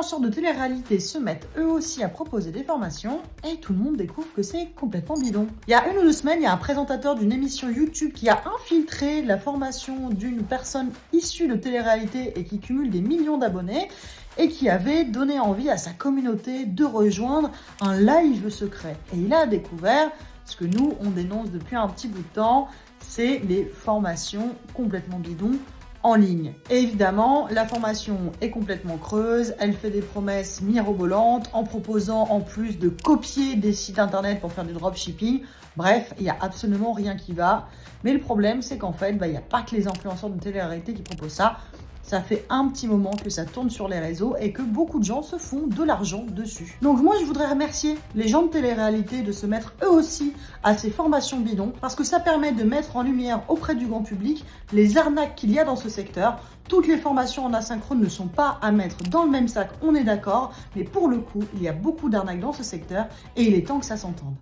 influenceurs de télé-réalité se mettent eux aussi à proposer des formations et tout le monde découvre que c'est complètement bidon. Il y a 1 ou 2 semaines, il y a un présentateur d'une émission YouTube qui a infiltré la formation d'une personne issue de télé-réalité et qui cumule des millions d'abonnés et qui avait donné envie à sa communauté de rejoindre un live secret. Et il a découvert ce que nous, on dénonce depuis un petit bout de temps, c'est les formations complètement bidons en ligne. Et évidemment, la formation est complètement creuse, elle fait des promesses mirobolantes en proposant en plus de copier des sites internet pour faire du dropshipping. Bref, il n'y a absolument rien qui va. Mais le problème, c'est qu'en fait, il n'y a pas que les influenceurs de télé-réalité qui proposent ça. Ça fait un petit moment que ça tourne sur les réseaux et que beaucoup de gens se font de l'argent dessus. Donc moi, je voudrais remercier les gens de télé-réalité de se mettre eux aussi à ces formations bidons parce que ça permet de mettre en lumière auprès du grand public les arnaques qu'il y a dans ce secteur. Toutes les formations en asynchrone ne sont pas à mettre dans le même sac, on est d'accord, mais pour le coup, il y a beaucoup d'arnaques dans ce secteur et il est temps que ça s'entende.